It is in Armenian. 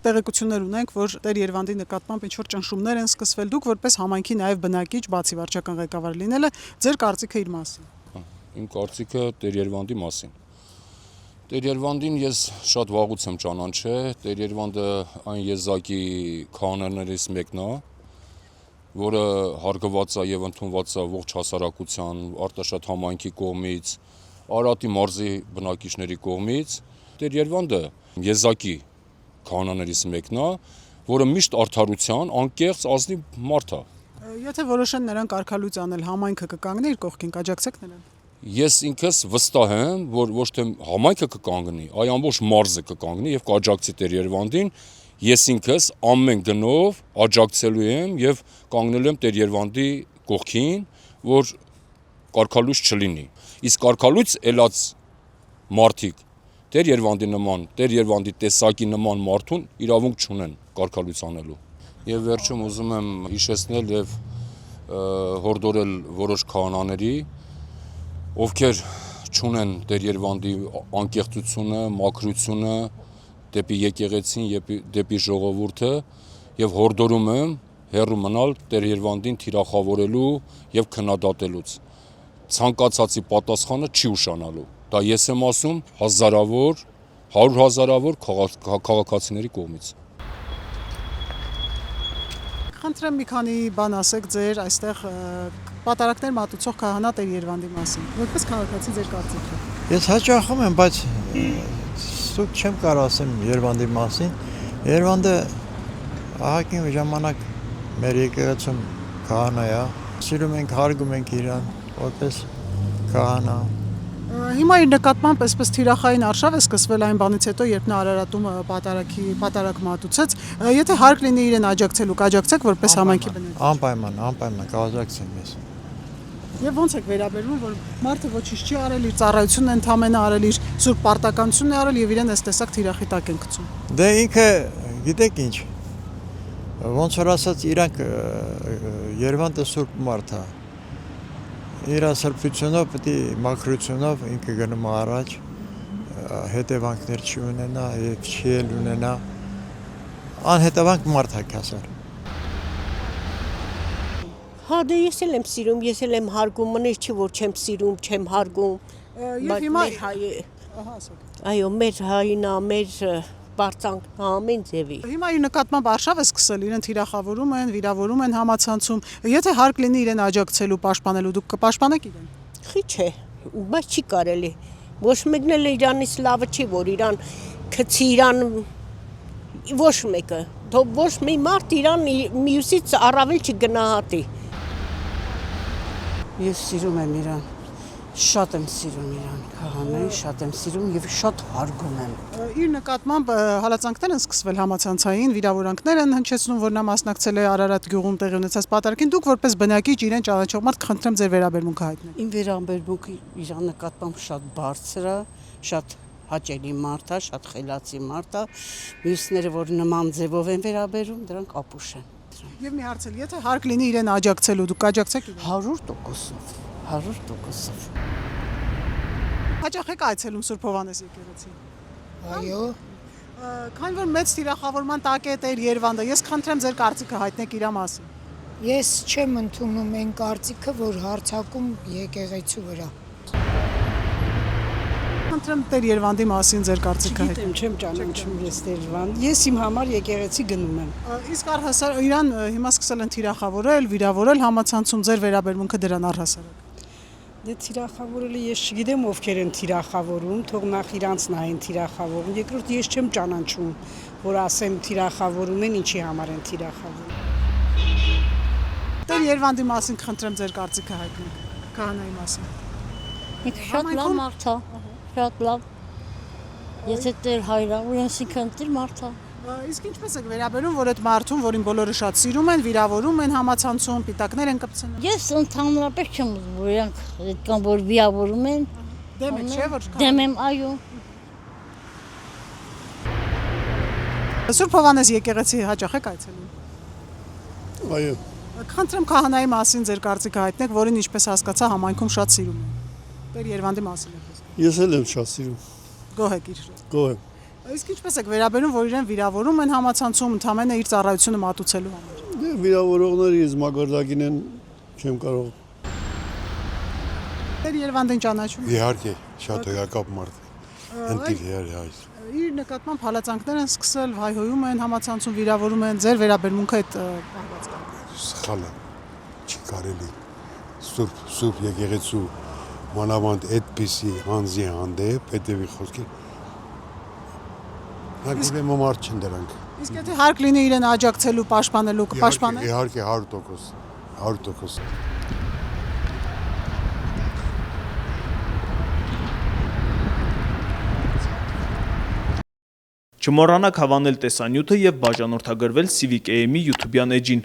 տեղեկություններ ունենք, որ Տեր Երվանդի նկատմամբ ինչ-որ ճնշումներ են սկսվել, դուք որպես համայնքի նաև բնակիչ, բացի վարչական ղեկավար լինելը, ձեր կարծիքը իր մասին։ Իմ կարծիքը Տեր Երվանդի մասին։ Տեր Երվանդին ես շատ վաղուց եմ ճանաչել, Տեր Երվանդը այն եզակի քահանաներից մեկն է, որը հարգված է եւ ընդունված է ողջ հասարակության, Արտաշատ համայնքի կողմից, Արարատի մարզի բնակիչների կողմից։ Տեր Երվանդը եզակի քահանաներից մեկն է, որը միշտ արդարության, անկեղծ, ազնիվ մարդ է։ Եթե որոշեն նրան կարգալույծ անել, համայնքը կկանգնի իր կողքին, կաջակցեք նրան։ Ես ինքս վստահ եմ, որ ոչ թե համայնքը կկանգնի, այլ ամբողջ մարզը կկանգնի եւ կաջակցի Տեր Երվանդին։ Ես ինքս ամեն գնով աջակցելու եմ եւ կանգնելու եմ Տեր Երվանդի կողքին, որ կարգալույծ չլինի։ Իսկ կարգալույծ ելած մարդիկ Տեր Երվանդի նման, Տեր Երվանդի տեսակի նման մարդուն իրավունք չունեն կարգալույծ անելու։ Եվ վերջում ուզում եմ հիշեցնել եւ հորդորել որոշ քահանաների, ովքեր չունեն Տեր Երվանդի անկեղծությունը, մաքրությունը դեպի եկեղեցին, դեպի ժողովուրդը եւ հորդորում եմ հեռու մնալ Տեր Երվանդին թիրախավորելու եւ քննադատելուց։ Ցանկացածի պատասխանը չի ուշանալու։ Դա ես եմ ասում հազարավոր, 100,000-ավոր քաղաքացիների կողմից։ Խնդրեմ մի քանի բան ասեք ձեր այստեղ պատարակներ մատուցող քահանա Տեր Երվանդի մասին։ Որպես քաղաքացի ձեր կարծիքը։ Ես հաճախում եմ, բայց սուտ չեմ կարող ասեմ Երվանդի մասին։ Երվանդը ահագին ժամանակ մեր եկեղեցում քահանա է, սիրում ենք, հարգում ենք իրան որպես քահանա։ Հիմա իր նկատմամբ այսպես թիրախային արշավ է սկսվել այն բանից հետո, երբ նա Արարատում պատարակ մատուցեց։ Եթե հարկ լինի իրեն աջակցելու, կաջակցեք որպես համայնքի բնակիչ։ Անպայման կաջակցեմ ես։ Եվ ոնց եք վերաբերվում, որ մարդը ոչինչ չի արել, իր ծառայությունն ընդամենը արել, իր սուրբ պարտականությունն է արել եւ իրեն այս տեսակ թիրախի տակ են գցում։ Դե ինքը գիտեք ինչ, ոնց որ ասած իրանք Երվանդը սուրբ մարդ է։ Իր սրբությունով, պետք է մաքրությունով ինքը գնում առաջ, հետևանքներ չի ունենա եւ չի էլ ունենա, անհետևանք մարդ է հասար։ Հա դե ես էլ եմ սիրում, ես էլ եմ հարգում, մներ չի որ չեմ սիրում, չեմ հարգում։ Եվ հիմա այո, մեր հայինա, մեր բարձանք ամեն ձևի։ Հիմա իր նկատմամբ արշավ է սկսել, իրեն թիրախավորում են, վիրավորում են համացանցում։ Եթե հարկ լինի իրեն աջակցելու, պաշտպանելու, դուք կպաշտպանեք իրեն։ Խիչ է, բայց չի կարելի։ Ոչ մեկն էլ իրանից լավը չի, որ իրան քցի իրան ոչ մեկը, թող ոչ մի մարդ իրան մյուսից առավել չգնահատի։ Ես սիրում եմ իրան, շատ եմ սիրում իրան, քահանային շատ եմ սիրում եւ շատ հարգում եմ։ Իր նկատմամբ հալածանքներ են սկսվել համացանցային, վիրավորանքներ են հնչեցնում, որ նա մասնակցել է Արարատ գյուղում տեղի ունեցած պատարակին, դուք որպես բնակիչ իրեն ճանաչող մարդ խնդրեմ ձեր վերաբերմունքը հայտնեք։ Իմ վերաբերմունքը իրան նկատմամբ շատ բարձր է, շատ հաճելի մարդ է, շատ խելացի մարդ է, մյուսները որ նման ձևով են վերաբերում, դրանք ապուշ են։ Եվ մի հարց էլ, եթե հարկ լինի իրեն աջակցելու, դուք կաջակցեք իրեն։ 100%։ Հաճախ եք այցելում Սուրբ Հովհաննես եկեղեցի։ Այո։ Քանի որ մեծ թիրախավորման տակ է Տեր Երվանդը, ես խնդրեմ ձեր կարծիքը հայտնեք իր մասին։ Ես չեմ ընդունում այն կարծիքը, որ հարձակում եկեղեցու վրա։ Խնդրեմ Տեր Երվանդի մասին ձեր կարծիքը հայտնեք։ Չեմ ճանաչում ես Տեր Երվանդ, ես իմ համար եկեղեցի գնում եմ։ Իսկ առհասարակ իրան հիմա սկսել են թիրախավորել, վիրավորել համացանցում, ձեր վերաբերմունքը դրան առհասարակ։ Դե թիրախավորելը ես չգիտեմ ովքեր են թիրախավորում, թող նախ իրանց նայեն թիրախավորում, երկրորդ ես չեմ ճանաչում, որ ասեմ թիրախավորում են, ինչի համար են թիրախավորում։ Տեր Երվանդի մասին խնդրեմ ձեր կարծիքը հայտնեք, քահանայի մասին։ Շատ լավ մարդ է, շատ լավ։ Եթե Տեր հայրավոր ինքն Տեր մարդ է։ Իսկ ինչպես եք վերաբերում, որ այդ մարդուն, որին բոլորը շատ սիրում են, վիրավորում են համացանցում, պիտակներ են կպցնում։ Ես ընդհանրապես չեմ ուզում, որ իրանք այդքան որ վիրավորում են։ Դեմ եք, չէ՞ որ։ Դեմ եմ, այո։ Սուրբ Հովհաննես եկեղեցի հաճախ եք այցելում։ Այո։ Խնդրեմ քահանայի մասին ձեր կարծիքը հայտնեք, որին ինչպես հասկացա համայնքում շատ սիրում են։ Տեր Երվանդի մասին եք։ Ես էլ եմ շատ սիրում։ Գոհ եք իր։ Գոհ եմ։ Իսկ ինչպես եք վերաբերում, որ իրեն վիրավորում են համացանցում ընդամենը իր ծառայությունը մատուցելու համար։ Դե վիրավորողները ես մակարդակին են չեմ կարող։ Դեր Երևանն ճանաչում։ Իհարկե, շատ հոյակապ մարդ է։ Ընտիր հայր։ Իր նկատմամբ հալածանքներ են սկսել, հայհոյում են համացանցում, վիրավորում են, ձեր վերաբերմունքը այդ պահված կա։ Սխալ է։ Չի կարելի։ Սուրբ եկեղեցու մանավանդ այդպիսի հանձի հանդեպ հետևի խոսքի Նագուրեմ մարդ չեն դրանք։ Իսկ եթե հարկ լինի իրեն աջակցելու, պաշտպանելու, կպաշտպանե։ Իհարկե 100%։ Չմոռանաք հավանել տեսանյութը և բաժանորդագրվել Civic AM-ի YouTube-յան էջին։